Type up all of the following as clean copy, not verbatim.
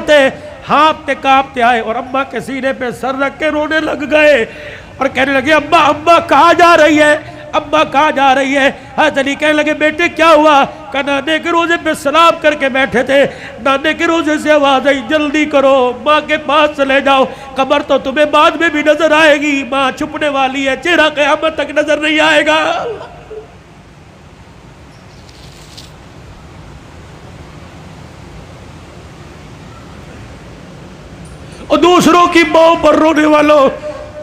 دوڑتے ہانپتے کانپتے آئے اور اماں کے سینے پہ سر رکھ کے رونے لگ گئے اور کہنے لگے اماں اماں کہاں جا رہی ہے، اماں کہاں جا رہی ہے؟ حضرت علی کہنے لگے بیٹے کیا ہوا؟ کہ نانے کے روزے پہ سلام کر کے بیٹھے تھے، نانے کے روزے سے آواز آئی جلدی کرو ماں کے پاس چلے جاؤ، قبر تو تمہیں بعد میں بھی نظر آئے گی، ماں چھپنے والی ہے، چہرہ قیامت تک نظر نہیں آئے گا۔ اور دوسروں کی ماں پر رونے والوں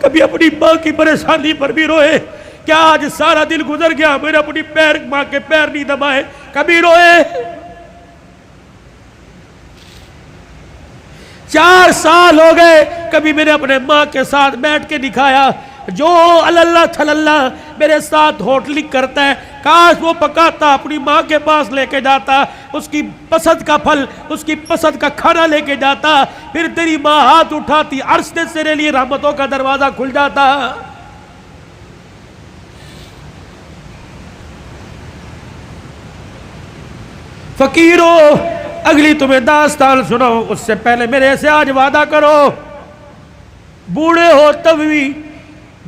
کبھی اپنی ماں کی پریشانی پر بھی روئے۔ کیا آج سارا دن گزر گیا میں نے اپنی ماں کے پیر نہیں دبائے؟ کبھی روئے؟ 4 سال ہو گئے کبھی میں نے اپنے ماں کے ساتھ بیٹھ کے دکھایا؟ جو اللہ تھلاللہ میرے ساتھ ہوٹلی کرتا ہے کاش وہ پکاتا اپنی ماں کے پاس لے کے جاتا، اس کی پسند کا پھل اس کی پسند کا کھانا لے کے جاتا، پھر تیری ماں ہاتھ اٹھاتی، عرش سے تیرے لیے رحمتوں کا دروازہ کھل جاتا۔ فقیروں اگلی تمہیں داستان سناؤ اس سے پہلے میرے سے آج وعدہ کرو، بوڑھے ہو تب بھی،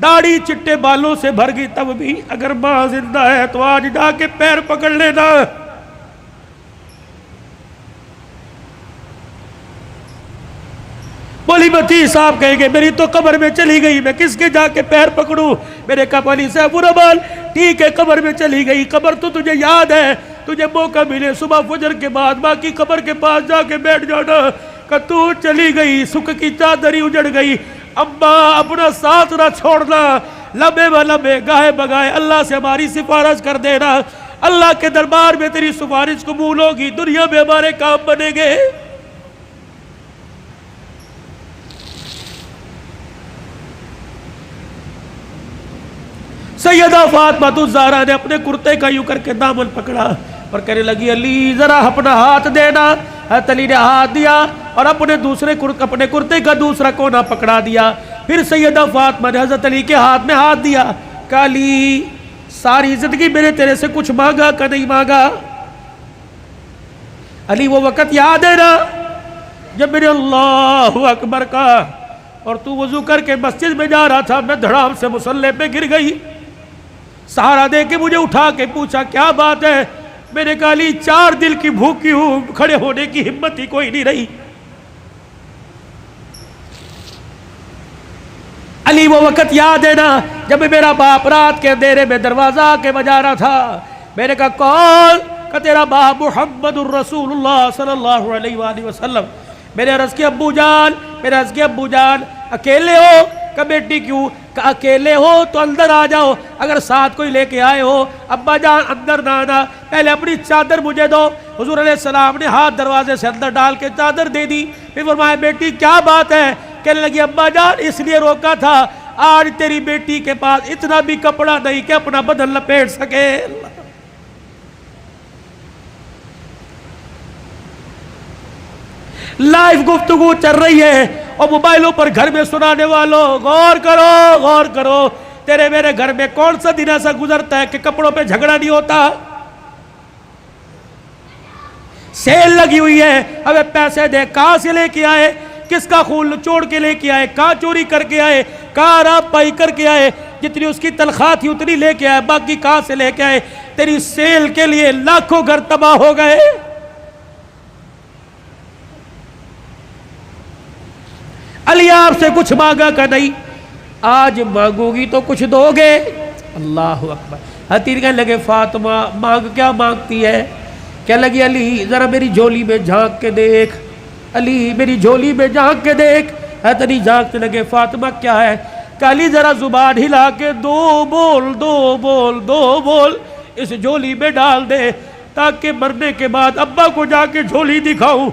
داڑھی چٹے بالوں سے بھر گئی تب بھی، اگر ماں زندہ ہے تو آج جا کے پیر پکڑ لینا۔ مولی بتی صاحب کہیں گے میری تو قبر میں چلی گئی، میں کس کے جا کے پیر پکڑوں؟ میرے کہا علی صاحب الرحمن ٹھیک ہے قبر میں چلی گئی، قبر تو تجھے یاد ہے، تجھے موقع ملے صبح فجر کے بعد ماں کی قبر کے پاس جا کے بیٹھ جانا، کہ تو چلی گئی سکھ کی چادری اجڑ گئی، اماں اپنا ساتھ نہ چھوڑنا، لمبے و لمبے گاہے بگائے اللہ سے ہماری سفارش کر دینا، اللہ کے دربار میں تیری سفارش قبول ہوگی، دنیا میں ہمارے کام بنے گے۔ سیدہ فاطمہ الزہرا نے اپنے کرتے کا یوں کر کے دامن پکڑا اور کہنے لگی علی ذرا اپنا ہاتھ دینا۔ حضرت علی نے ہاتھ دیا اور اپنے کرتے کا دوسرا کونا پکڑا دیا، پھر سیدہ فاطمہ نے حضرت علی کے ہاتھ میں ہاتھ دیا، کہا علی ساری زندگی میں نے تیرے سے کچھ مانگا کہ نہیں مانگا؟ علی وہ وقت یاد ہے نا جب میں نے اللہ اکبر کہا اور تو وضو کر کے مسجد میں جا رہا تھا، میں دھڑام سے مصلی پہ گر گئی، سہارا دے کے مجھے اٹھا کے پوچھا کیا بات ہے؟ میں نے کہا علی 4 دل کی بھوکی ہوں، کھڑے ہونے کی ہمت ہی کوئی نہیں رہی۔ علی وہ وقت یاد ہے نا جب میرا باپ رات کے اندھیرے میں دروازہ آ کے بجا رہا تھا، میں نے کہا کون؟ کہ تیرا باپ محمد الرسول اللہ صلی اللہ علیہ وآلہ وسلم۔ میں نے عرض کیا ابو جان اکیلے ہو؟ کہ بیٹی کیوں؟ کہ اکیلے ہو تو اندر آ جاؤ، اگر ساتھ کوئی لے کے آئے ہو ابا جان اندر نہ آنا، پہلے اپنی چادر مجھے دو۔ حضور علیہ السلام نے ہاتھ دروازے سے اندر ڈال کے چادر دے دی، پھر فرمایا بیٹی کیا بات ہے؟ کہنے لگی ابا جان اس لیے روکا تھا آج تیری بیٹی کے پاس اتنا بھی کپڑا نہیں کہ اپنا بدن لپیٹ سکے۔ لائیو گفتگو چل رہی ہے اور موبائلوں پر گھر میں سنانے والوں غور کرو، تیرے میرے گھر میں کون سا دن ایسا گزرتا ہے کہ کپڑوں پہ جھگڑا نہیں ہوتا؟ سیل لگی ہوئی ہے، ہمیں پیسے دے، کہاں سے لے کے آئے؟ کس کا خون چوڑ کے لے کے آئے؟ کہاں چوری کر کے آئے؟ کہاں راب پائی کر کے آئے؟ جتنی اس کی تنخواہ تھی اتنی لے کے آئے، باقی کہاں سے لے کے آئے؟ تیری سیل کے لیے لاکھوں گھر تباہ ہو گئے۔ علی آپ سے کچھ مانگا کہ نہیں؟ آج مانگو گی تو کچھ دو گے؟ اللہ اکبر۔ حتیر کہنے لگے فاطمہ مانگ کیا مانگتی ہے؟ کہنے لگی علی ذرا میری جھولی میں جھانک کے دیکھ، علی میری جھولی میں جھانک کے دیکھ۔ حضرت علی جھانکتے لگے فاطمہ کیا ہے؟ کہ علی ذرا زبان ہلا کے دو بول اس جھولی میں ڈال دے تاکہ مرنے کے بعد ابا کو جا کے جھولی دکھاؤں۔